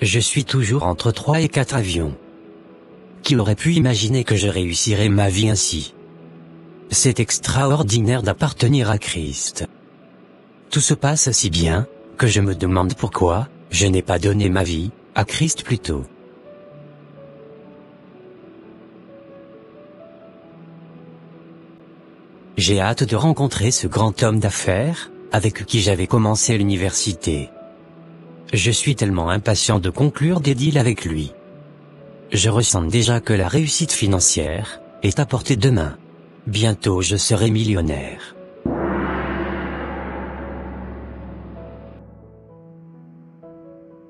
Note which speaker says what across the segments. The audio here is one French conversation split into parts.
Speaker 1: Je suis toujours entre 3 et 4 avions. Qui aurait pu imaginer que je réussirais ma vie ainsi? C'est extraordinaire d'appartenir à Christ. Tout se passe si bien, que je me demande pourquoi je n'ai pas donné ma vie à Christ plus tôt. J'ai hâte de rencontrer ce grand homme d'affaires, avec qui j'avais commencé l'université. Je suis tellement impatient de conclure des deals avec lui. Je ressens déjà que la réussite financière est à portée de main. Bientôt je serai millionnaire.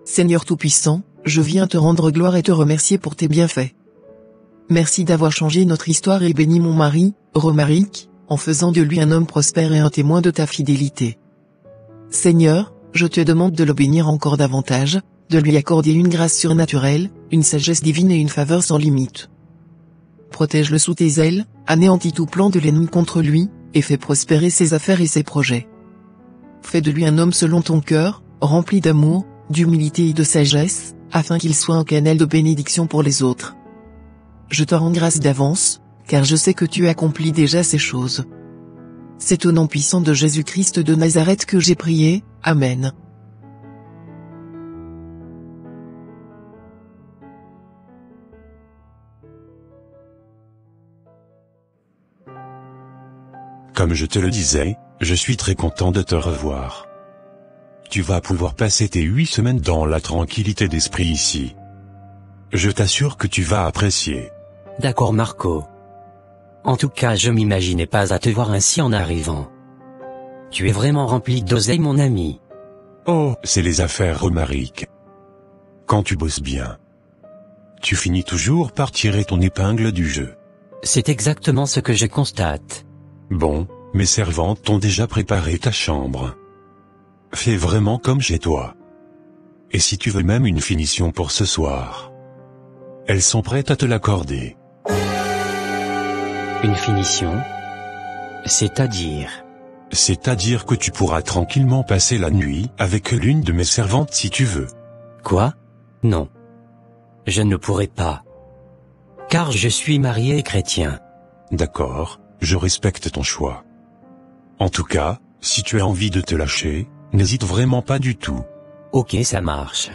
Speaker 2: Seigneur Tout-Puissant, je viens te rendre gloire et te remercier pour tes bienfaits. Merci d'avoir changé notre histoire et béni mon mari, Romaric, en faisant de lui un homme prospère et un témoin de ta fidélité. Seigneur, je te demande de le bénir encore davantage, de lui accorder une grâce surnaturelle, une sagesse divine et une faveur sans limite. Protège-le sous tes ailes, anéantis tout plan de l'ennemi contre lui, et fais prospérer ses affaires et ses projets. Fais de lui un homme selon ton cœur, rempli d'amour, d'humilité et de sagesse, afin qu'il soit un canal de bénédiction pour les autres. Je te rends grâce d'avance, car je sais que tu accomplis déjà ces choses. C'est au nom puissant de Jésus-Christ de Nazareth que j'ai prié, Amen.
Speaker 3: Comme je te le disais, je suis très content de te revoir. Tu vas pouvoir passer tes 8 semaines dans la tranquillité d'esprit ici. Je t'assure que tu vas apprécier.
Speaker 1: D'accord Marco. En tout cas je m'imaginais pas à te voir ainsi en arrivant. Tu es vraiment rempli d'oseille mon ami.
Speaker 3: Oh, c'est les affaires Romaric. Quand tu bosses bien, tu finis toujours par tirer ton épingle du jeu.
Speaker 1: C'est exactement ce que je constate.
Speaker 3: Bon, mes servantes t'ont déjà préparé ta chambre. Fais vraiment comme chez toi. Et si tu veux même une finition pour ce soir, elles sont prêtes à te l'accorder.
Speaker 1: Une finition? C'est-à-dire?
Speaker 3: C'est-à-dire que tu pourras tranquillement passer la nuit avec l'une de mes servantes si tu veux.
Speaker 1: Quoi? Non. Je ne pourrai pas. Car je suis marié et chrétien.
Speaker 3: D'accord, je respecte ton choix. En tout cas, si tu as envie de te lâcher, n'hésite vraiment pas du tout.
Speaker 1: Ok, ça marche.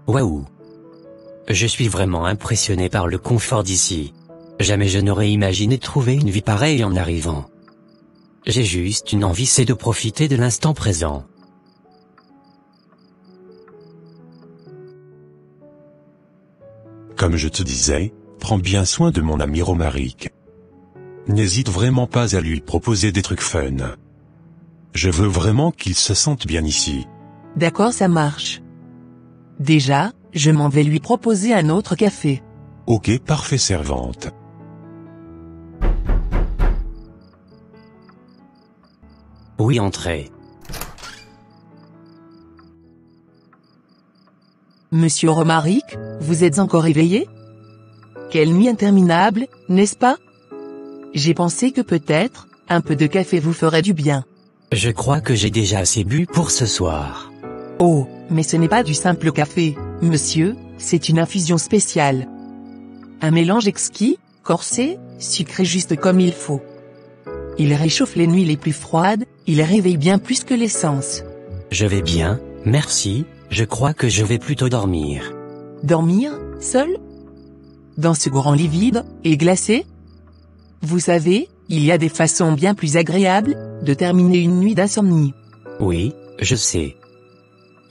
Speaker 1: Waouh! Je suis vraiment impressionné par le confort d'ici. Jamais je n'aurais imaginé trouver une vie pareille en arrivant. J'ai juste une envie, c'est de profiter de l'instant présent.
Speaker 3: Comme je te disais, prends bien soin de mon ami Romaric. N'hésite vraiment pas à lui proposer des trucs fun. Je veux vraiment qu'il se sente bien ici.
Speaker 2: D'accord, ça marche. Déjà, je m'en vais lui proposer un autre café.
Speaker 3: Ok, parfait servante.
Speaker 1: Oui, entrez.
Speaker 2: Monsieur Romaric, vous êtes encore éveillé? Quelle nuit interminable, n'est-ce pas? J'ai pensé que peut-être, un peu de café vous ferait du bien.
Speaker 1: Je crois que j'ai déjà assez bu pour ce soir.
Speaker 2: Oh, mais ce n'est pas du simple café, monsieur, c'est une infusion spéciale. Un mélange exquis, corsé, sucré juste comme il faut. Il réchauffe les nuits les plus froides, il réveille bien plus que l'essence.
Speaker 1: Je vais bien, merci, je crois que je vais plutôt dormir.
Speaker 2: Dormir, seul? Dans ce grand lit vide, et glacé? Vous savez, il y a des façons bien plus agréables, de terminer une nuit d'insomnie.
Speaker 1: Oui, je sais.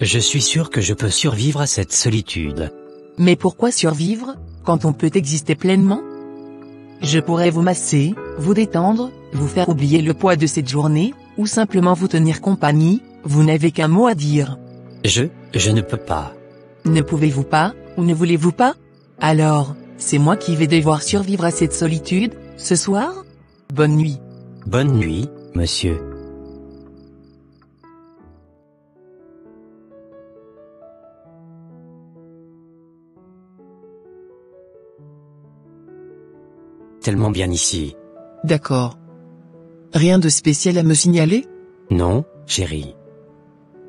Speaker 1: Je suis sûr que je peux survivre à cette solitude.
Speaker 2: Mais pourquoi survivre, quand on peut exister pleinement? Je pourrais vous masser, vous détendre, vous faire oublier le poids de cette journée, ou simplement vous tenir compagnie, vous n'avez qu'un mot à dire.
Speaker 1: Je ne peux pas.
Speaker 2: Ne pouvez-vous pas, ou ne voulez-vous pas? Alors, c'est moi qui vais devoir survivre à cette solitude, ce soir? Bonne nuit.
Speaker 1: Bonne nuit, monsieur. tellement bien ici.
Speaker 2: D'accord. Rien de spécial à me signaler?
Speaker 1: Non, chérie.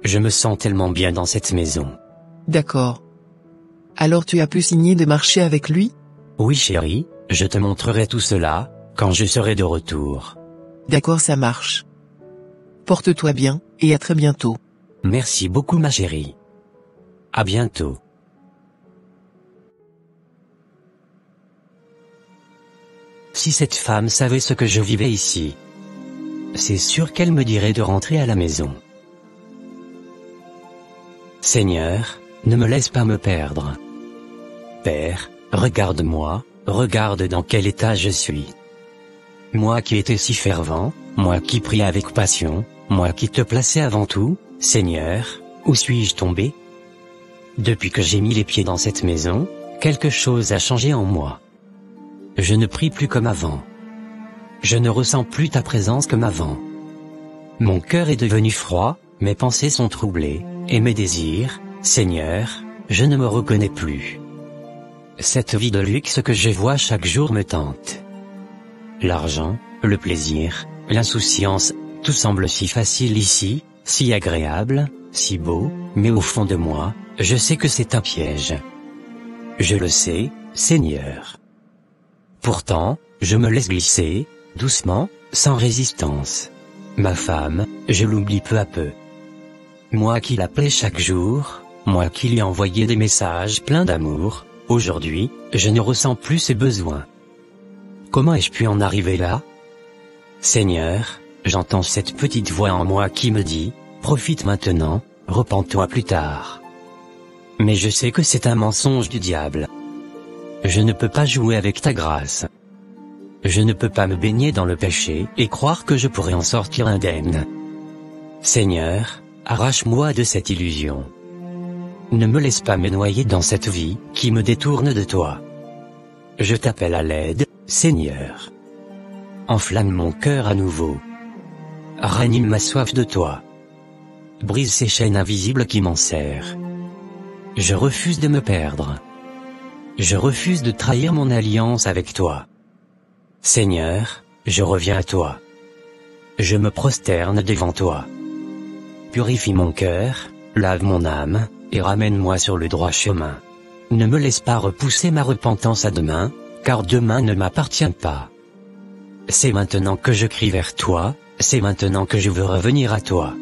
Speaker 1: Je me sens tellement bien dans cette maison.
Speaker 2: D'accord. Alors tu as pu signer de marcher avec lui?
Speaker 1: Oui chérie, je te montrerai tout cela, quand je serai de retour.
Speaker 2: D'accord, ça marche. Porte-toi bien, et à très bientôt.
Speaker 1: Merci beaucoup ma chérie. À bientôt. Si cette femme savait ce que je vivais ici, c'est sûr qu'elle me dirait de rentrer à la maison. Seigneur, ne me laisse pas me perdre. Père, regarde-moi, regarde dans quel état je suis. Moi qui étais si fervent, moi qui priais avec passion, moi qui te plaçais avant tout, Seigneur, où suis-je tombé? Depuis que j'ai mis les pieds dans cette maison, quelque chose a changé en moi. Je ne prie plus comme avant. Je ne ressens plus ta présence comme avant. Mon cœur est devenu froid, mes pensées sont troublées, et mes désirs, Seigneur, je ne me reconnais plus. Cette vie de luxe que je vois chaque jour me tente. L'argent, le plaisir, l'insouciance, tout semble si facile ici, si agréable, si beau, mais au fond de moi, je sais que c'est un piège. Je le sais, Seigneur. Pourtant, je me laisse glisser, doucement, sans résistance. Ma femme, je l'oublie peu à peu. Moi qui l'appelais chaque jour, moi qui lui envoyais des messages pleins d'amour, aujourd'hui, je ne ressens plus ses besoins. Comment ai-je pu en arriver là? Seigneur, j'entends cette petite voix en moi qui me dit, profite maintenant, repens-toi plus tard. Mais je sais que c'est un mensonge du diable. Je ne peux pas jouer avec ta grâce. Je ne peux pas me baigner dans le péché et croire que je pourrai en sortir indemne. Seigneur, arrache-moi de cette illusion. Ne me laisse pas me noyer dans cette vie qui me détourne de toi. Je t'appelle à l'aide, Seigneur. Enflamme mon cœur à nouveau. Ranime ma soif de toi. Brise ces chaînes invisibles qui m'enserrent. Je refuse de me perdre. Je refuse de trahir mon alliance avec toi. Seigneur, je reviens à toi. Je me prosterne devant toi. Purifie mon cœur, lave mon âme, et ramène-moi sur le droit chemin. Ne me laisse pas repousser ma repentance à demain, car demain ne m'appartient pas. C'est maintenant que je crie vers toi, c'est maintenant que je veux revenir à toi.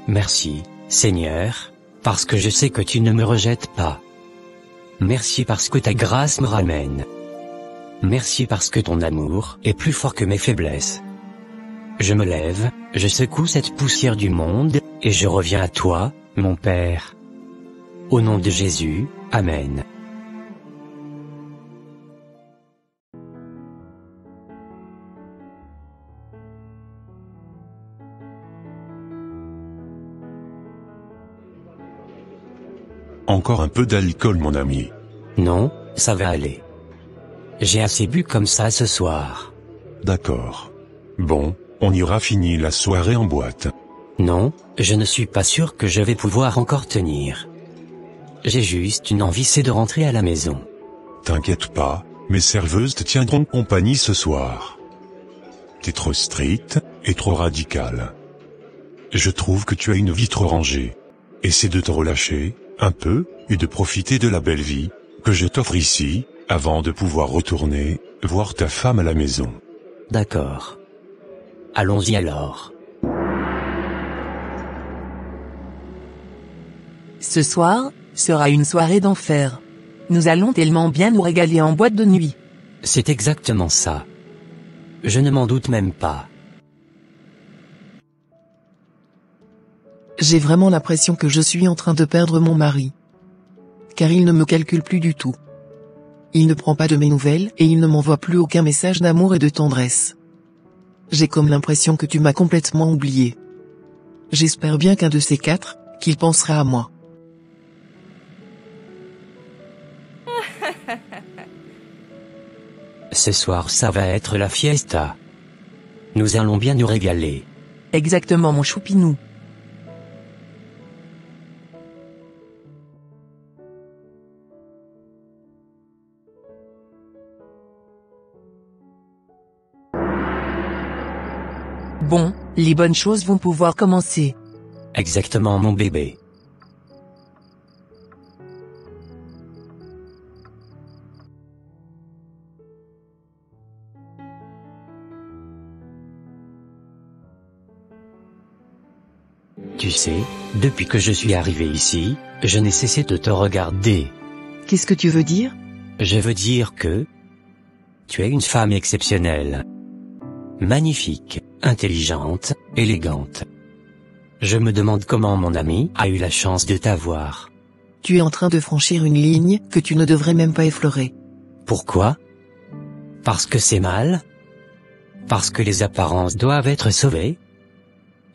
Speaker 1: Merci, Seigneur, parce que je sais que tu ne me rejettes pas. Merci parce que ta grâce me ramène. Merci parce que ton amour est plus fort que mes faiblesses. Je me lève, je secoue cette poussière du monde, et je reviens à toi, mon Père. Au nom de Jésus, Amen.
Speaker 3: Encore un peu d'alcool mon ami.
Speaker 1: Non, ça va aller. J'ai assez bu comme ça ce soir.
Speaker 3: D'accord. Bon, on ira finir la soirée en boîte.
Speaker 1: Non, je ne suis pas sûr que je vais pouvoir encore tenir. J'ai juste une envie, c'est de rentrer à la maison.
Speaker 3: T'inquiète pas, mes serveuses te tiendront compagnie ce soir. T'es trop stricte, et trop radicale. Je trouve que tu as une vie trop rangée. Essaie de te relâcher, un peu, et de profiter de la belle vie, que je t'offre ici, avant de pouvoir retourner, voir ta femme à la maison.
Speaker 1: D'accord. Allons-y alors.
Speaker 4: Ce soir, sera une soirée d'enfer. Nous allons tellement bien nous régaler en boîte de nuit.
Speaker 1: C'est exactement ça. Je ne m'en doute même pas.
Speaker 2: J'ai vraiment l'impression que je suis en train de perdre mon mari. Car il ne me calcule plus du tout. Il ne prend pas de mes nouvelles et il ne m'envoie plus aucun message d'amour et de tendresse. J'ai comme l'impression que tu m'as complètement oublié. J'espère bien qu'un de ces quatre, qu'il pensera à moi.
Speaker 1: Ce soir ça va être la fiesta. Nous allons bien nous régaler.
Speaker 4: Exactement mon choupinou. Bon, les bonnes choses vont pouvoir commencer.
Speaker 1: Exactement mon bébé. Tu sais, depuis que je suis arrivé ici, je n'ai cessé de te regarder.
Speaker 2: Qu'est-ce que tu veux dire?
Speaker 1: Je veux dire que tu es une femme exceptionnelle. Magnifique, intelligente, élégante. Je me demande comment mon ami a eu la chance de t'avoir.
Speaker 2: Tu es en train de franchir une ligne que tu ne devrais même pas effleurer.
Speaker 1: Pourquoi? Parce que c'est mal? Parce que les apparences doivent être sauvées?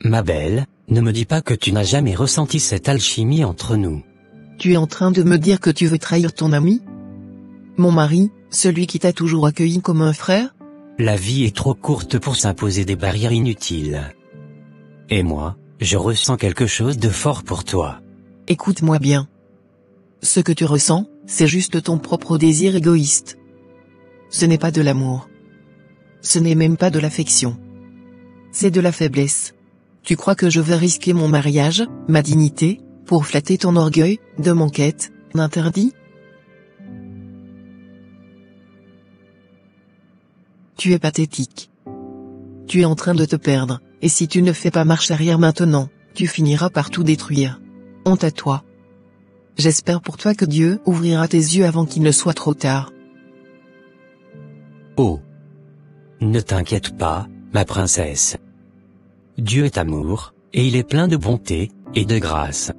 Speaker 1: Ma belle, ne me dis pas que tu n'as jamais ressenti cette alchimie entre nous.
Speaker 2: Tu es en train de me dire que tu veux trahir ton ami? Mon mari, celui qui t'a toujours accueilli comme un frère?
Speaker 1: La vie est trop courte pour s'imposer des barrières inutiles. Et moi, je ressens quelque chose de fort pour toi.
Speaker 2: Écoute-moi bien. Ce que tu ressens, c'est juste ton propre désir égoïste. Ce n'est pas de l'amour. Ce n'est même pas de l'affection. C'est de la faiblesse. Tu crois que je vais risquer mon mariage, ma dignité, pour flatter ton orgueil, de mon quête, d'interdit? Tu es pathétique. Tu es en train de te perdre, et si tu ne fais pas marche arrière maintenant, tu finiras par tout détruire. Honte à toi. J'espère pour toi que Dieu ouvrira tes yeux avant qu'il ne soit trop tard.
Speaker 1: Oh. Ne t'inquiète pas, ma princesse. Dieu est amour, et il est plein de bonté, et de grâce.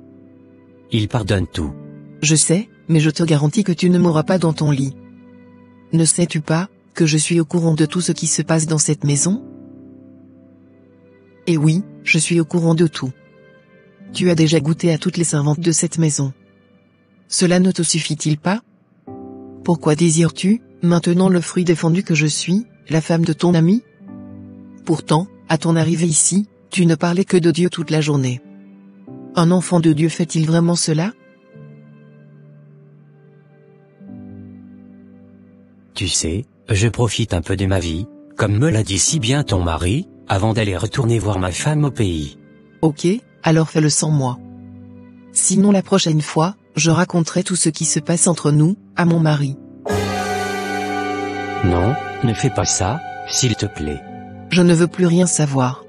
Speaker 1: Il pardonne tout.
Speaker 2: Je sais, mais je te garantis que tu ne mourras pas dans ton lit. Ne sais-tu pas, que je suis au courant de tout ce qui se passe dans cette maison? Et oui, je suis au courant de tout. Tu as déjà goûté à toutes les servantes de cette maison. Cela ne te suffit-il pas? Pourquoi désires-tu, maintenant le fruit défendu que je suis, la femme de ton ami? Pourtant, à ton arrivée ici, tu ne parlais que de Dieu toute la journée. Un enfant de Dieu fait-il vraiment cela?
Speaker 1: Tu sais, je profite un peu de ma vie, comme me l'a dit si bien ton mari, avant d'aller retourner voir ma femme au pays.
Speaker 2: Ok, alors fais-le sans moi. Sinon la prochaine fois, je raconterai tout ce qui se passe entre nous, à mon mari.
Speaker 1: Non, ne fais pas ça, s'il te plaît.
Speaker 2: Je ne veux plus rien savoir.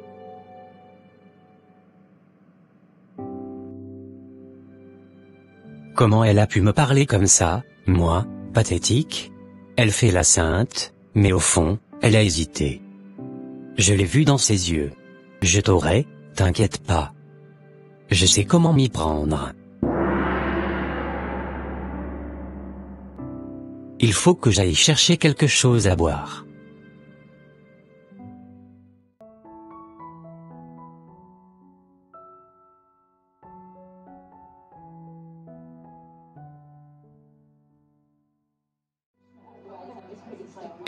Speaker 1: Comment elle a pu me parler comme ça, moi, pathétique? Elle fait la sainte, mais au fond, elle a hésité. Je l'ai vu dans ses yeux. Je t'aurai, t'inquiète pas. Je sais comment m'y prendre. Il faut que j'aille chercher quelque chose à boire.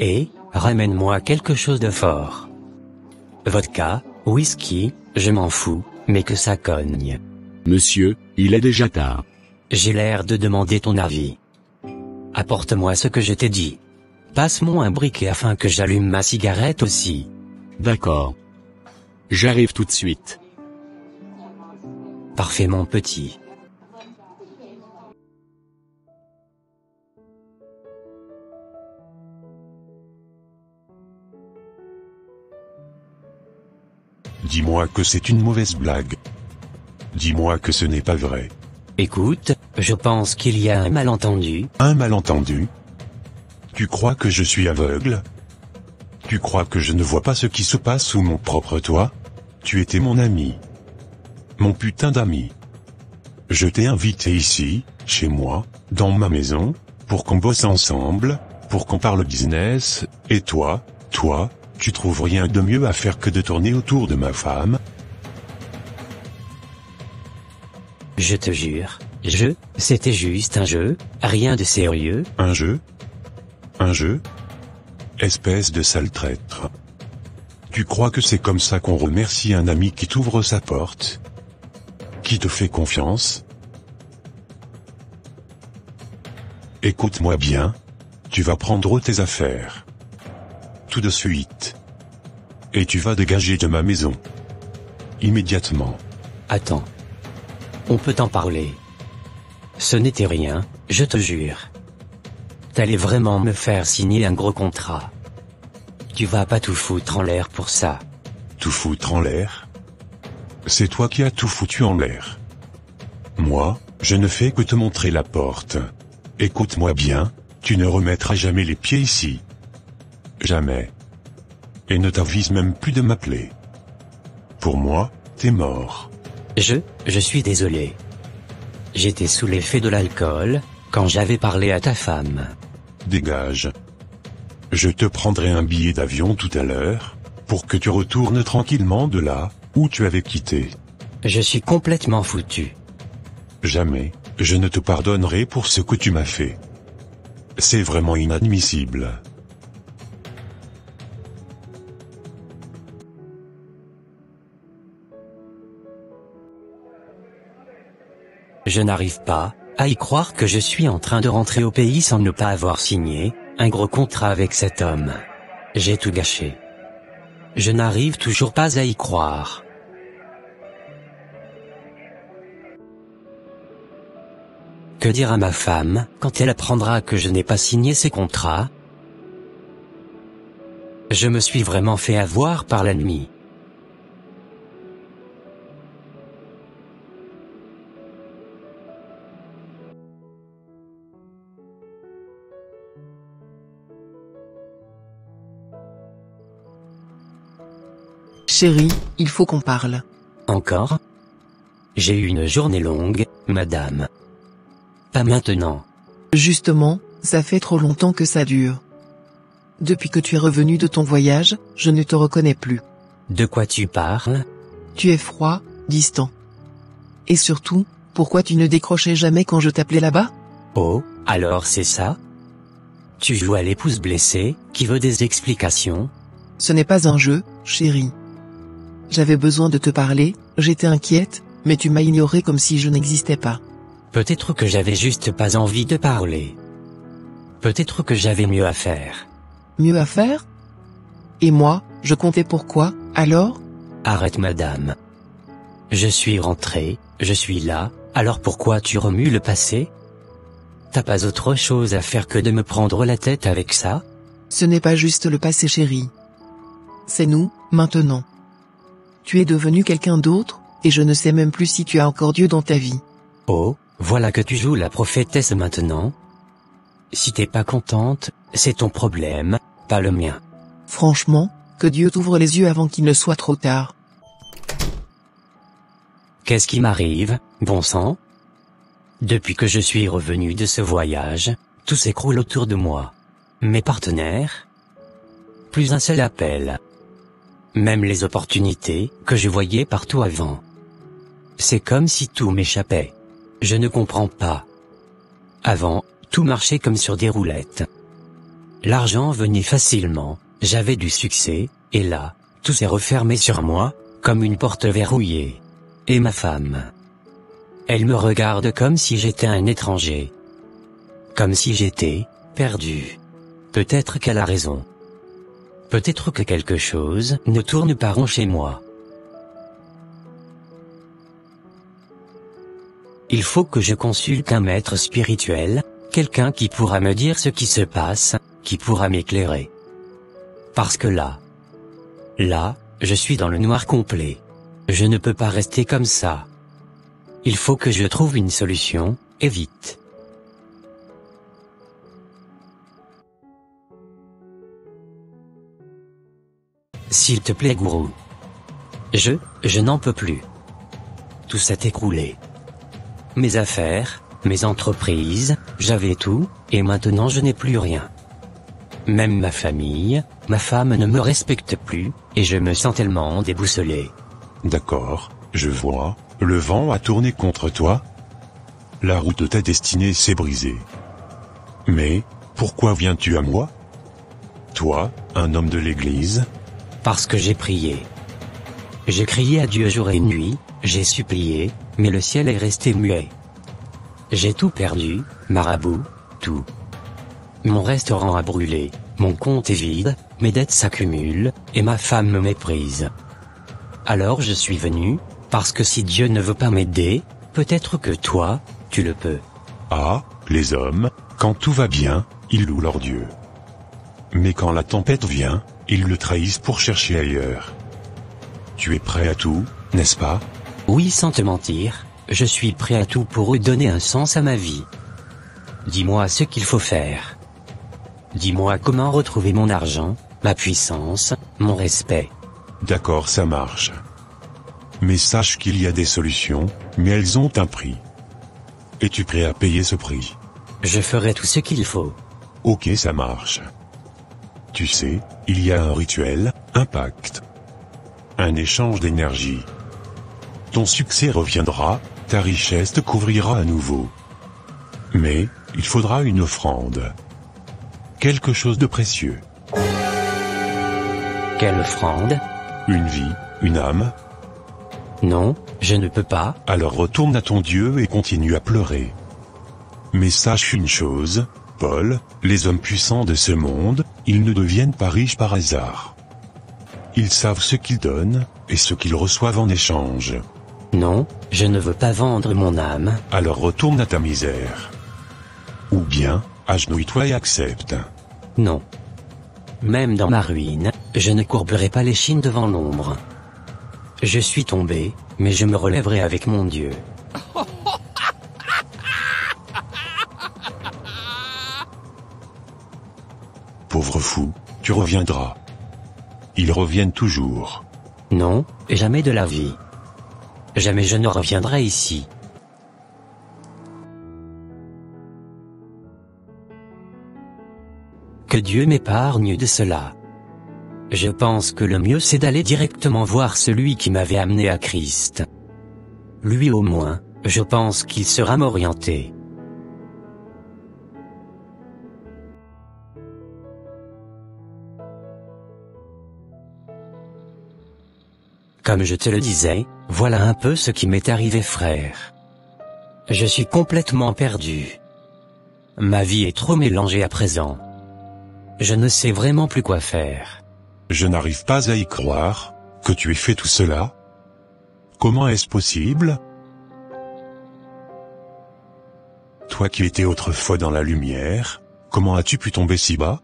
Speaker 1: Et, ramène-moi quelque chose de fort. Vodka, whisky, je m'en fous, mais que ça cogne.
Speaker 5: Monsieur, il est déjà tard.
Speaker 1: J'ai l'air de demander ton avis. Apporte-moi ce que je t'ai dit. Passe-moi un briquet afin que j'allume ma cigarette aussi.
Speaker 5: D'accord. J'arrive tout de suite.
Speaker 1: Parfait mon petit.
Speaker 3: Dis-moi que c'est une mauvaise blague. Dis-moi que ce n'est pas vrai.
Speaker 1: Écoute, je pense qu'il y a un malentendu.
Speaker 3: Un malentendu? Tu crois que je suis aveugle? Tu crois que je ne vois pas ce qui se passe sous mon propre toit? Tu étais mon ami. Mon putain d'ami. Je t'ai invité ici, chez moi, dans ma maison, pour qu'on bosse ensemble, pour qu'on parle business, et toi, tu trouves rien de mieux à faire que de tourner autour de ma femme?
Speaker 1: Je te jure, c'était juste un jeu, rien de sérieux.
Speaker 3: Un jeu? Un jeu? Espèce de sale traître. Tu crois que c'est comme ça qu'on remercie un ami qui t'ouvre sa porte? Qui te fait confiance? Écoute-moi bien. Tu vas prendre tes affaires. Tout de suite. Et tu vas dégager de ma maison. Immédiatement.
Speaker 1: Attends. On peut en parler. Ce n'était rien, je te jure. T'allais vraiment me faire signer un gros contrat. Tu vas pas tout foutre en l'air pour ça.
Speaker 3: Tout foutre en l'air? C'est toi qui as tout foutu en l'air. Moi, je ne fais que te montrer la porte. Écoute-moi bien, tu ne remettras jamais les pieds ici. Jamais. Et ne t'avise même plus de m'appeler. Pour moi, t'es mort.
Speaker 1: Je suis désolé. J'étais sous l'effet de l'alcool, quand j'avais parlé à ta femme.
Speaker 3: Dégage. Je te prendrai un billet d'avion tout à l'heure, pour que tu retournes tranquillement de là, où tu avais quitté.
Speaker 1: Je suis complètement foutu.
Speaker 3: Jamais, je ne te pardonnerai pour ce que tu m'as fait. C'est vraiment inadmissible.
Speaker 1: Je n'arrive pas à y croire que je suis en train de rentrer au pays sans ne pas avoir signé un gros contrat avec cet homme. J'ai tout gâché. Je n'arrive toujours pas à y croire. Que dire à ma femme quand elle apprendra que je n'ai pas signé ces contrats? Je me suis vraiment fait avoir par la nuit.
Speaker 2: Chérie, il faut qu'on parle.
Speaker 1: Encore? J'ai eu une journée longue, madame. Pas maintenant.
Speaker 2: Justement, ça fait trop longtemps que ça dure. Depuis que tu es revenu de ton voyage, je ne te reconnais plus.
Speaker 1: De quoi tu parles?
Speaker 2: Tu es froid, distant. Et surtout, pourquoi tu ne décrochais jamais quand je t'appelais là-bas?
Speaker 1: Oh, alors c'est ça? Tu joues à l'épouse blessée, qui veut des explications?
Speaker 2: Ce n'est pas un jeu, chérie. J'avais besoin de te parler, j'étais inquiète, mais tu m'as ignoré comme si je n'existais pas.
Speaker 1: Peut-être que j'avais juste pas envie de parler. Peut-être que j'avais mieux à faire.
Speaker 2: Mieux à faire? Et moi, je comptais pourquoi, alors?
Speaker 1: Arrête madame. Je suis rentré, je suis là, alors pourquoi tu remues le passé? T'as pas autre chose à faire que de me prendre la tête avec ça?
Speaker 2: Ce n'est pas juste le passé chérie. C'est nous, maintenant. Tu es devenu quelqu'un d'autre, et je ne sais même plus si tu as encore Dieu dans ta vie.
Speaker 1: Oh, voilà que tu joues la prophétesse maintenant? Si t'es pas contente, c'est ton problème, pas le mien.
Speaker 2: Franchement, que Dieu t'ouvre les yeux avant qu'il ne soit trop tard.
Speaker 1: Qu'est-ce qui m'arrive, bon sang? Depuis que je suis revenu de ce voyage, tout s'écroule autour de moi. Mes partenaires? Plus un seul appel. Même les opportunités que je voyais partout avant. C'est comme si tout m'échappait. Je ne comprends pas. Avant, tout marchait comme sur des roulettes. L'argent venait facilement, j'avais du succès, et là, tout s'est refermé sur moi, comme une porte verrouillée. Et ma femme. Elle me regarde comme si j'étais un étranger. Comme si j'étais perdu. Peut-être qu'elle a raison. Peut-être que quelque chose ne tourne pas rond chez moi. Il faut que je consulte un maître spirituel, quelqu'un qui pourra me dire ce qui se passe, qui pourra m'éclairer. Parce que là, je suis dans le noir complet. Je ne peux pas rester comme ça. Il faut que je trouve une solution, et vite. S'il te plaît gourou. Je n'en peux plus. Tout s'est écroulé. Mes affaires, mes entreprises, j'avais tout, et maintenant je n'ai plus rien. Même ma famille, ma femme ne me respecte plus, et je me sens tellement déboussolé.
Speaker 3: D'accord, je vois, le vent a tourné contre toi. La route de ta destinée s'est brisée. Mais, pourquoi viens-tu à moi? Toi, un homme de l'église?
Speaker 1: Parce que j'ai prié. J'ai crié à Dieu jour et nuit, j'ai supplié, mais le ciel est resté muet. J'ai tout perdu, marabout, tout. Mon restaurant a brûlé, Mon compte est vide, mes dettes s'accumulent, et ma femme me méprise. Alors je suis venu, parce que si Dieu ne veut pas m'aider, peut-être que toi, tu le peux.
Speaker 3: Ah, les hommes, quand tout va bien, ils louent leur Dieu. Mais quand la tempête vient, ils le trahissent pour chercher ailleurs. Tu es prêt à tout, n'est-ce pas?
Speaker 1: Oui, sans te mentir, je suis prêt à tout pour redonner un sens à ma vie. Dis-moi ce qu'il faut faire. Dis-moi comment retrouver mon argent, ma puissance, mon respect.
Speaker 3: D'accord, ça marche. Mais sache qu'il y a des solutions, mais elles ont un prix. Es-tu prêt à payer ce prix?
Speaker 1: Je ferai tout ce qu'il faut.
Speaker 3: Ok, ça marche. Tu sais, il y a un rituel, un pacte. Un échange d'énergie. Ton succès reviendra, ta richesse te couvrira à nouveau. Mais, il faudra une offrande. Quelque chose de précieux.
Speaker 1: Quelle offrande?
Speaker 3: Une vie, une âme.
Speaker 1: Non, je ne peux pas.
Speaker 3: Alors retourne à ton Dieu et continue à pleurer. Mais sache une chose, Paul, les hommes puissants de ce monde, ils ne deviennent pas riches par hasard. Ils savent ce qu'ils donnent, et ce qu'ils reçoivent en échange.
Speaker 1: Non, je ne veux pas vendre mon âme.
Speaker 3: Alors retourne à ta misère. Ou bien, agenouille-toi et accepte.
Speaker 1: Non. Même dans ma ruine, je ne courberai pas l'échine devant l'ombre. Je suis tombé, mais je me relèverai avec mon Dieu.
Speaker 3: Pauvre fou, tu reviendras. Ils reviennent toujours.
Speaker 1: Non, jamais de la vie. Jamais je ne reviendrai ici. Que Dieu m'épargne de cela. Je pense que le mieux c'est d'aller directement voir celui qui m'avait amené à Christ. Lui au moins, je pense qu'il sera m'orienter. Comme je te le disais, voilà un peu ce qui m'est arrivé, frère. Je suis complètement perdu. Ma vie est trop mélangée à présent. Je ne sais vraiment plus quoi faire.
Speaker 3: Je n'arrive pas à y croire, que tu aies fait tout cela. Comment est-ce possible? Toi qui étais autrefois dans la lumière, comment as-tu pu tomber si bas?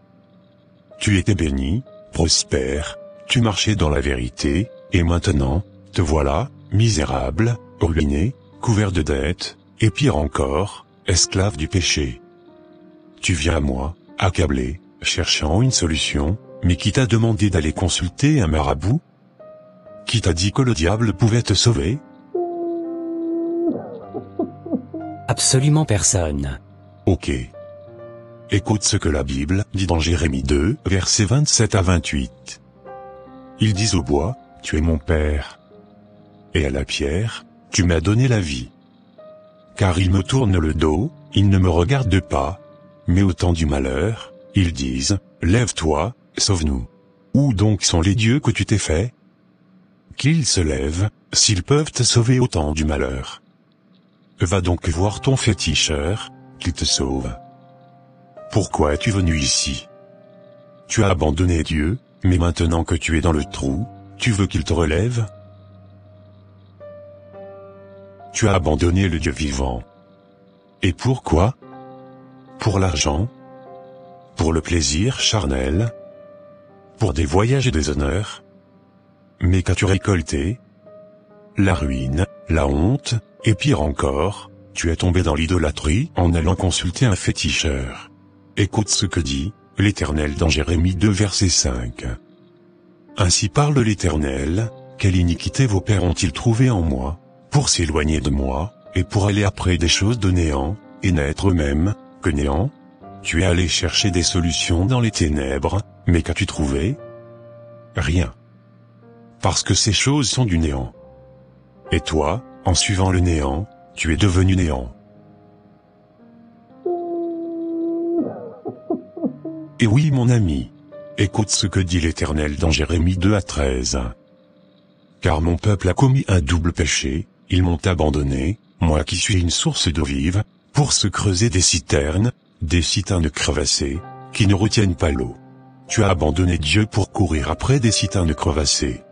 Speaker 3: Tu étais béni, prospère, tu marchais dans la vérité, et maintenant, te voilà, misérable, ruiné, couvert de dettes, et pire encore, esclave du péché. Tu viens à moi, accablé, cherchant une solution, mais qui t'a demandé d'aller consulter un marabout? Qui t'a dit que le diable pouvait te sauver?
Speaker 1: Absolument personne.
Speaker 3: Ok. Écoute ce que la Bible dit dans Jérémie 2, versets 27 à 28. Ils disent au bois, tu es mon père. Et à la pierre, tu m'as donné la vie. Car ils me tournent le dos, ils ne me regardent pas. Mais au temps du malheur, ils disent, lève-toi, sauve-nous. Où donc sont les dieux que tu t'es fait? Qu'ils se lèvent, s'ils peuvent te sauver au temps du malheur. Va donc voir ton féticheur, qu'il te sauve. Pourquoi es-tu venu ici? Tu as abandonné Dieu, mais maintenant que tu es dans le trou, tu veux qu'il te relève? Tu as abandonné le Dieu vivant. Et pourquoi? Pour l'argent? Pour le plaisir charnel? Pour des voyages et des honneurs? Mais qu'as-tu récolté? La ruine, la honte, et pire encore, tu es tombé dans l'idolâtrie en allant consulter un féticheur. Écoute ce que dit l'Éternel dans Jérémie 2 verset 5. Ainsi parle l'Éternel, quelle iniquité vos pères ont-ils trouvé en moi, pour s'éloigner de moi, et pour aller après des choses de néant, et n'être eux-mêmes que néant? Tu es allé chercher des solutions dans les ténèbres, mais qu'as-tu trouvé? Rien. Parce que ces choses sont du néant. Et toi, en suivant le néant, tu es devenu néant. Et oui mon ami, écoute ce que dit l'Éternel dans Jérémie 2 à 13. Car mon peuple a commis un double péché, ils m'ont abandonné, moi qui suis une source d'eau vive, pour se creuser des citernes crevassées, qui ne retiennent pas l'eau. tu as abandonné Dieu pour courir après des citernes crevassées.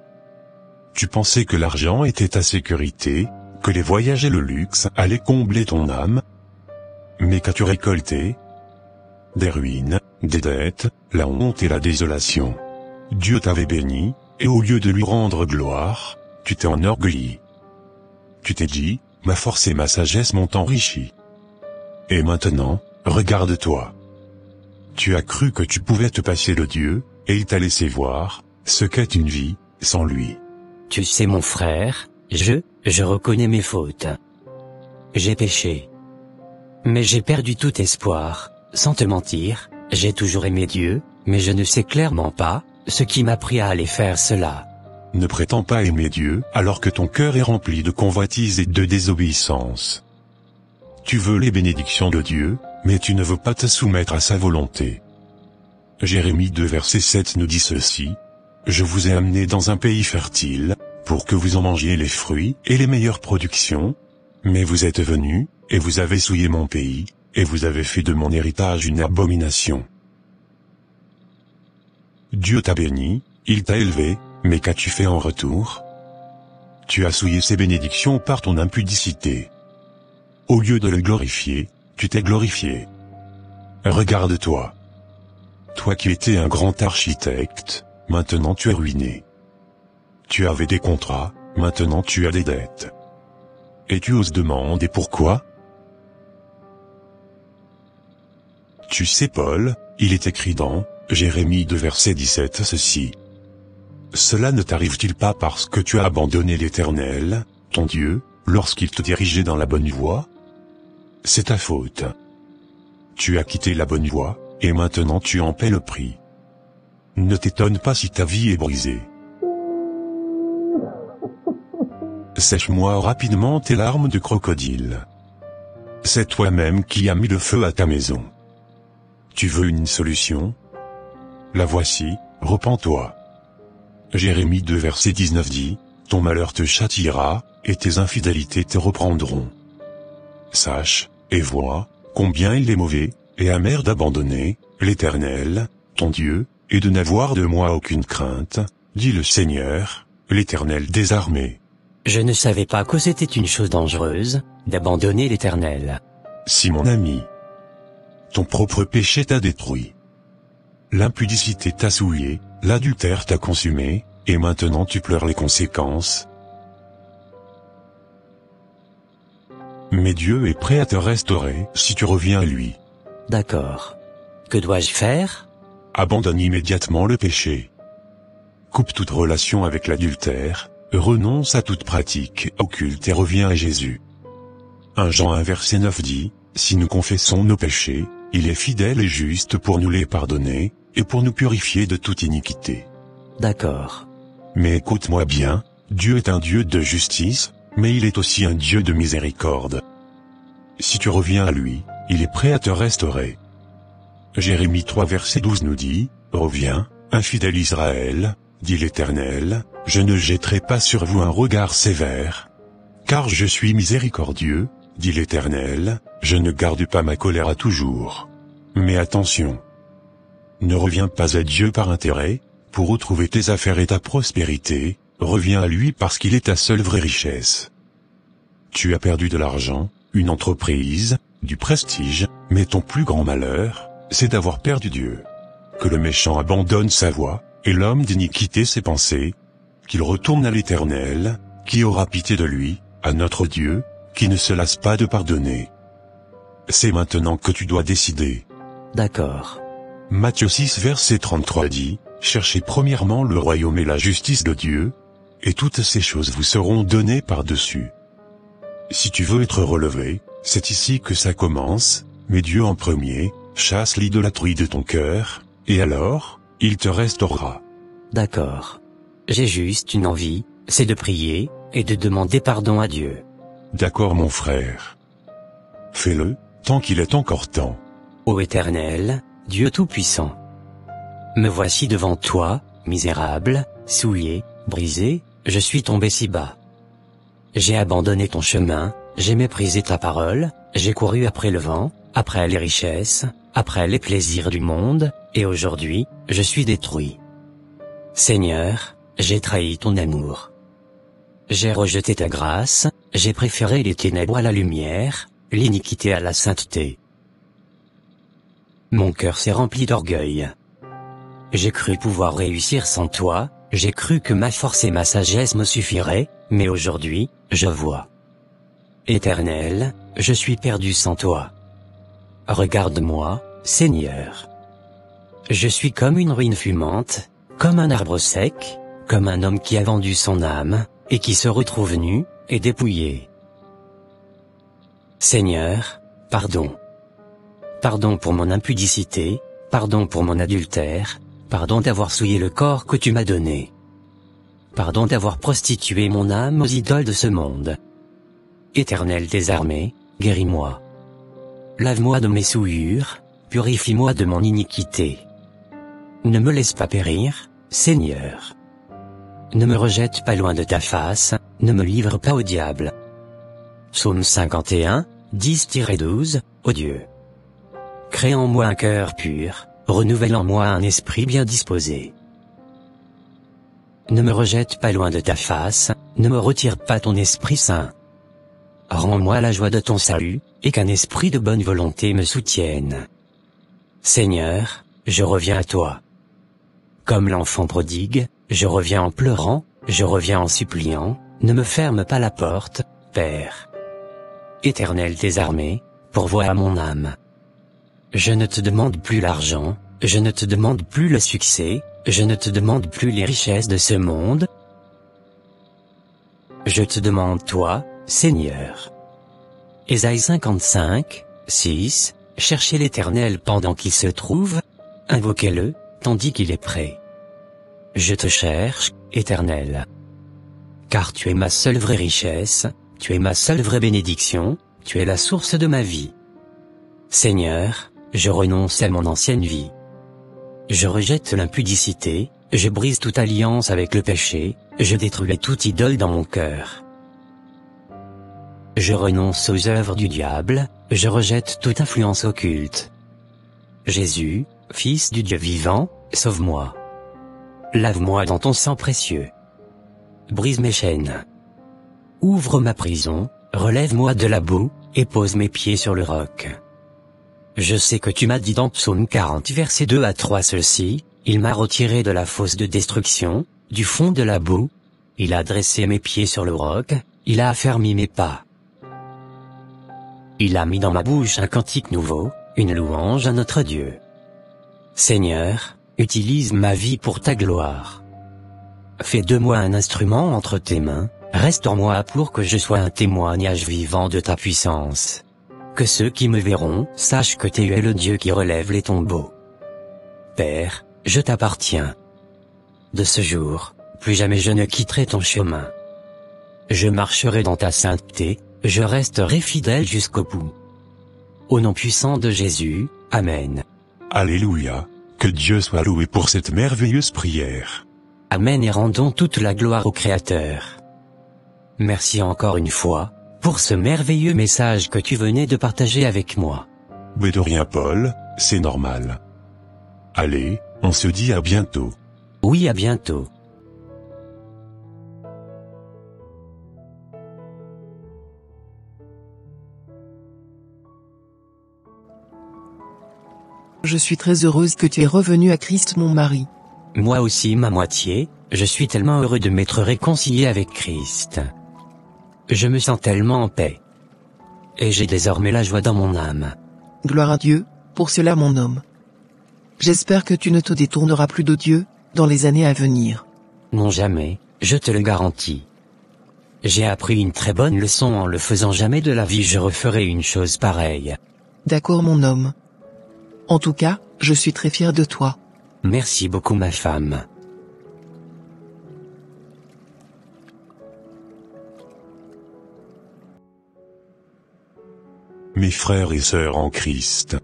Speaker 3: Tu pensais que l'argent était ta sécurité, que les voyages et le luxe allaient combler ton âme. Mais qu'as-tu récolté? Des ruines, des dettes, la honte et la désolation. Dieu t'avait béni, et au lieu de lui rendre gloire, tu t'es enorgueilli. Tu t'es dit, ma force et ma sagesse m'ont enrichi. Et maintenant, regarde-toi. Tu as cru que tu pouvais te passer de Dieu, et il t'a laissé voir ce qu'est une vie sans lui.
Speaker 1: Tu sais mon frère, je reconnais mes fautes. J'ai péché. Mais j'ai perdu tout espoir, sans te mentir, j'ai toujours aimé Dieu, mais je ne sais clairement pas ce qui m'a pris à aller faire cela.
Speaker 3: Ne prétends pas aimer Dieu alors que ton cœur est rempli de convoitise et de désobéissance. Tu veux les bénédictions de Dieu, mais tu ne veux pas te soumettre à sa volonté. Jérémie 2 verset 7 nous dit ceci. Je vous ai amené dans un pays fertile, pour que vous en mangiez les fruits et les meilleures productions. Mais vous êtes venus, et vous avez souillé mon pays, et vous avez fait de mon héritage une abomination. Dieu t'a béni, il t'a élevé, mais qu'as-tu fait en retour? Tu as souillé ses bénédictions par ton impudicité. Au lieu de le glorifier, tu t'es glorifié. Regarde-toi. Toi qui étais un grand architecte, maintenant tu es ruiné. Tu avais des contrats, maintenant tu as des dettes. Et tu oses demander pourquoi? Tu sais Paul, il est écrit dans Jérémie 2 verset 17 ceci. Cela ne t'arrive-t-il pas parce que tu as abandonné l'Éternel, ton Dieu, lorsqu'il te dirigeait dans la bonne voie? C'est ta faute. Tu as quitté la bonne voie, et maintenant tu en paies le prix. Ne t'étonne pas si ta vie est brisée. Sèche-moi rapidement tes larmes de crocodile. C'est toi-même qui as mis le feu à ta maison. Tu veux une solution? La voici, repens-toi. Jérémie 2 verset 19 dit, ton malheur te châtiera, et tes infidélités te reprendront. Sache, et vois, combien il est mauvais, et amer d'abandonner l'Éternel, ton Dieu, et de n'avoir de moi aucune crainte, dit le Seigneur, l'Éternel des armées.
Speaker 1: Je ne savais pas que c'était une chose dangereuse, d'abandonner l'Éternel.
Speaker 3: Si mon ami, ton propre péché t'a détruit. L'impudicité t'a souillé, l'adultère t'a consumé, et maintenant tu pleures les conséquences. Mais Dieu est prêt à te restaurer si tu reviens à lui.
Speaker 1: D'accord. Que dois-je faire?
Speaker 3: Abandonne immédiatement le péché. Coupe toute relation avec l'adultère, renonce à toute pratique occulte et reviens à Jésus. 1 Jean 1 verset 9 dit, si nous confessons nos péchés, il est fidèle et juste pour nous les pardonner, et pour nous purifier de toute iniquité.
Speaker 1: D'accord.
Speaker 3: Mais écoute-moi bien, Dieu est un Dieu de justice, mais il est aussi un Dieu de miséricorde. Si tu reviens à lui, il est prêt à te restaurer. Jérémie 3 verset 12 nous dit, reviens, infidèle Israël, dit l'Éternel, je ne jetterai pas sur vous un regard sévère. Car je suis miséricordieux, dit l'Éternel, je ne garde pas ma colère à toujours. Mais attention. Ne reviens pas à Dieu par intérêt, pour retrouver tes affaires et ta prospérité, reviens à lui parce qu'il est ta seule vraie richesse. Tu as perdu de l'argent, une entreprise, du prestige, mais ton plus grand malheur, c'est d'avoir perdu Dieu. Que le méchant abandonne sa voie, et l'homme d'iniquité ses pensées, qu'il retourne à l'Éternel, qui aura pitié de lui, à notre Dieu, qui ne se lasse pas de pardonner. C'est maintenant que tu dois décider.
Speaker 1: D'accord.
Speaker 3: Matthieu 6 verset 33 dit, cherchez premièrement le royaume et la justice de Dieu, et toutes ces choses vous seront données par-dessus. Si tu veux être relevé, c'est ici que ça commence, mets Dieu en premier, chasse l'idolâtrie de ton cœur, et alors, il te restaurera.
Speaker 1: D'accord. J'ai juste une envie, c'est de prier, et de demander pardon à Dieu.
Speaker 3: D'accord mon frère. Fais-le, tant qu'il est encore temps.
Speaker 1: Ô Éternel, Dieu Tout-Puissant. Me voici devant toi, misérable, souillé, brisé, je suis tombé si bas. J'ai abandonné ton chemin, j'ai méprisé ta parole, j'ai couru après le vent, après les richesses, après les plaisirs du monde, et aujourd'hui, je suis détruit. Seigneur, j'ai trahi ton amour. J'ai rejeté ta grâce, j'ai préféré les ténèbres à la lumière, l'iniquité à la sainteté. Mon cœur s'est rempli d'orgueil. J'ai cru pouvoir réussir sans toi, j'ai cru que ma force et ma sagesse me suffiraient, mais aujourd'hui, je vois. Éternel, je suis perdu sans toi. Regarde-moi, Seigneur. Je suis comme une ruine fumante, comme un arbre sec, comme un homme qui a vendu son âme, et qui se retrouve nu, et dépouillé. Seigneur, pardon. Pardon pour mon impudicité, pardon pour mon adultère, pardon d'avoir souillé le corps que tu m'as donné. Pardon d'avoir prostitué mon âme aux idoles de ce monde. Éternel des armées, guéris-moi. Lave-moi de mes souillures, purifie-moi de mon iniquité. Ne me laisse pas périr, Seigneur. Ne me rejette pas loin de ta face, ne me livre pas au diable. Psaume 51, 10-12, ô Dieu. Crée en moi un cœur pur, renouvelle en moi un esprit bien disposé. Ne me rejette pas loin de ta face, ne me retire pas ton Esprit Saint. Rends-moi la joie de ton salut, et qu'un esprit de bonne volonté me soutienne. Seigneur, je reviens à toi. Comme l'enfant prodigue, je reviens en pleurant, je reviens en suppliant, ne me ferme pas la porte, Père. Éternel des armées, pourvois à mon âme. Je ne te demande plus l'argent, je ne te demande plus le succès, je ne te demande plus les richesses de ce monde. Je te demande toi, Seigneur. Ésaïe 55, 6, cherchez l'Éternel pendant qu'il se trouve, invoquez-le, tandis qu'il est prêt. Je te cherche, Éternel. Car tu es ma seule vraie richesse, tu es ma seule vraie bénédiction, tu es la source de ma vie. Seigneur, je renonce à mon ancienne vie. Je rejette l'impudicité, je brise toute alliance avec le péché, je détruis toute idole dans mon cœur. Je renonce aux œuvres du diable, je rejette toute influence occulte. Jésus, Fils du Dieu vivant, sauve-moi. Lave-moi dans ton sang précieux. Brise mes chaînes. Ouvre ma prison, relève-moi de la boue, et pose mes pieds sur le roc. Je sais que tu m'as dit dans Psaume 40 versets 2 à 3 ceci, il m'a retiré de la fosse de destruction, du fond de la boue, il a dressé mes pieds sur le roc, il a affermi mes pas. Il a mis dans ma bouche un cantique nouveau, une louange à notre Dieu. Seigneur, utilise ma vie pour ta gloire. Fais de moi un instrument entre tes mains, reste en moi pour que je sois un témoignage vivant de ta puissance. Que ceux qui me verront sachent que tu es le Dieu qui relève les tombeaux. Père, je t'appartiens. De ce jour, plus jamais je ne quitterai ton chemin. Je marcherai dans ta sainteté, je resterai fidèle jusqu'au bout. Au nom puissant de Jésus, Amen.
Speaker 3: Alléluia, que Dieu soit loué pour cette merveilleuse prière.
Speaker 1: Amen et rendons toute la gloire au Créateur. Merci encore une fois, pour ce merveilleux message que tu venais de partager avec moi.
Speaker 3: Mais de rien Paul, c'est normal. Allez, on se dit à bientôt.
Speaker 1: Oui, à bientôt.
Speaker 2: Je suis très heureuse que tu es revenu à Christ mon mari.
Speaker 1: Moi aussi ma moitié, je suis tellement heureux de m'être réconcilié avec Christ. Je me sens tellement en paix. Et j'ai désormais la joie dans mon âme.
Speaker 2: Gloire à Dieu, pour cela mon homme. J'espère que tu ne te détourneras plus de Dieu, dans les années à venir.
Speaker 1: Non jamais, je te le garantis. J'ai appris une très bonne leçon en le faisant, jamais de la vie je referai une chose pareille.
Speaker 2: D'accord mon homme. En tout cas, je suis très fier de toi.
Speaker 1: Merci beaucoup ma femme.
Speaker 3: Mes frères et sœurs en Christ.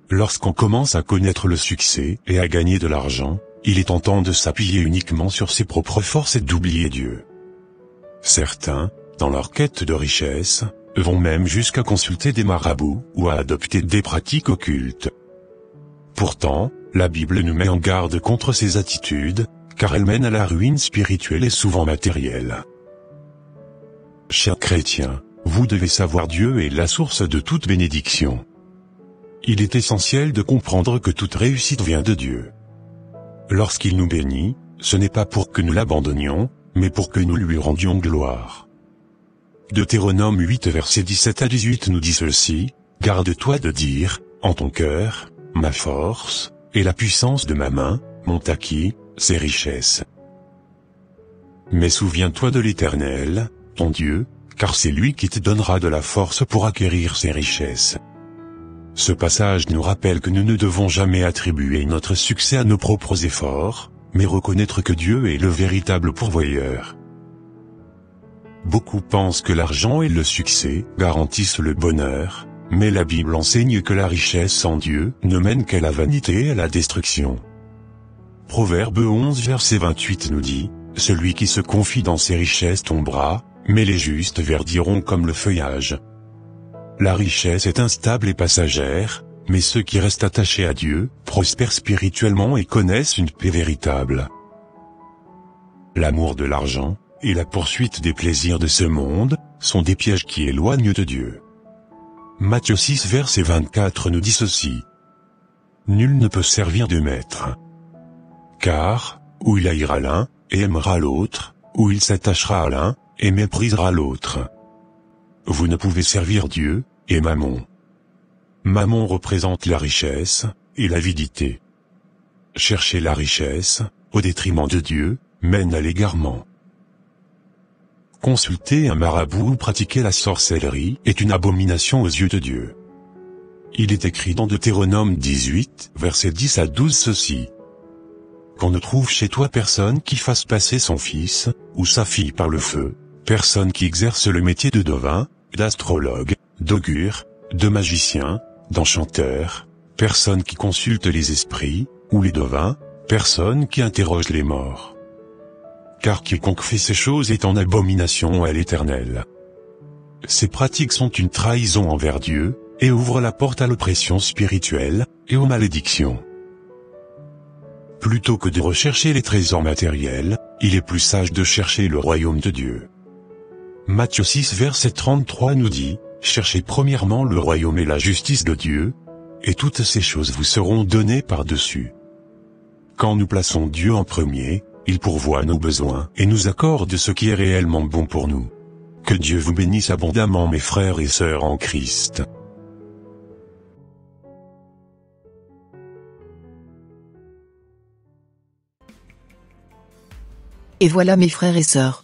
Speaker 3: Lorsqu'on commence à connaître le succès et à gagner de l'argent, il est tentant de s'appuyer uniquement sur ses propres forces et d'oublier Dieu. Certains, dans leur quête de richesse, vont même jusqu'à consulter des marabouts ou à adopter des pratiques occultes. Pourtant, la Bible nous met en garde contre ces attitudes, car elles mènent à la ruine spirituelle et souvent matérielle. Chers chrétiens, vous devez savoir Dieu est la source de toute bénédiction. Il est essentiel de comprendre que toute réussite vient de Dieu. Lorsqu'il nous bénit, ce n'est pas pour que nous l'abandonnions, mais pour que nous lui rendions gloire. Deutéronome 8 versets 17 à 18 nous dit ceci, « Garde-toi de dire, en ton cœur, ma force, et la puissance de ma main, m'ont acquis, ces richesses. Mais souviens-toi de l'Éternel, ton Dieu, car c'est lui qui te donnera de la force pour acquérir ces richesses. » Ce passage nous rappelle que nous ne devons jamais attribuer notre succès à nos propres efforts, mais reconnaître que Dieu est le véritable pourvoyeur. Beaucoup pensent que l'argent et le succès garantissent le bonheur, mais la Bible enseigne que la richesse sans Dieu ne mène qu'à la vanité et à la destruction. Proverbe 11 verset 28 nous dit, « Celui qui se confie dans ses richesses tombera, mais les justes verdiront comme le feuillage. » La richesse est instable et passagère, mais ceux qui restent attachés à Dieu prospèrent spirituellement et connaissent une paix véritable. L'amour de l'argent et la poursuite des plaisirs de ce monde sont des pièges qui éloignent de Dieu. Matthieu 6 verset 24 nous dit ceci. Nul ne peut servir deux maîtres. Car, ou il haïra l'un, et aimera l'autre, ou il s'attachera à l'un, et méprisera l'autre. Vous ne pouvez servir Dieu, et Mammon. Mammon représente la richesse, et l'avidité. Chercher la richesse, au détriment de Dieu, mène à l'égarement. Consulter un marabout ou pratiquer la sorcellerie est une abomination aux yeux de Dieu. Il est écrit dans Deutéronome 18, versets 10 à 12 ceci. Qu'on ne trouve chez toi personne qui fasse passer son fils, ou sa fille par le feu, personne qui exerce le métier de devin, d'astrologue, d'augure, de magicien, d'enchanteur, personne qui consulte les esprits, ou les devins, personne qui interroge les morts. Car quiconque fait ces choses est en abomination à l'Éternel. Ces pratiques sont une trahison envers Dieu, et ouvrent la porte à l'oppression spirituelle, et aux malédictions. Plutôt que de rechercher les trésors matériels, il est plus sage de chercher le royaume de Dieu. Matthieu 6 verset 33 nous dit, « Cherchez premièrement le royaume et la justice de Dieu, et toutes ces choses vous seront données par-dessus. » Quand nous plaçons Dieu en premier, il pourvoit nos besoins et nous accorde ce qui est réellement bon pour nous. Que Dieu vous bénisse abondamment mes frères et sœurs en Christ.
Speaker 2: Et voilà mes frères et sœurs.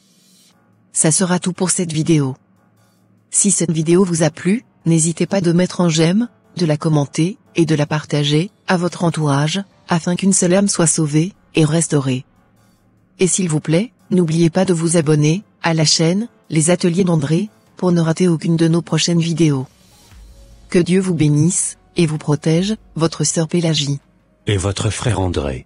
Speaker 2: Ça sera tout pour cette vidéo. Si cette vidéo vous a plu, n'hésitez pas de mettre un j'aime, de la commenter, et de la partager, à votre entourage, afin qu'une seule âme soit sauvée, et restaurée. Et s'il vous plaît, n'oubliez pas de vous abonner, à la chaîne, Les Ateliers d'André, pour ne rater aucune de nos prochaines vidéos. Que Dieu vous bénisse, et vous protège, votre sœur Pélagie.
Speaker 1: Et votre frère André.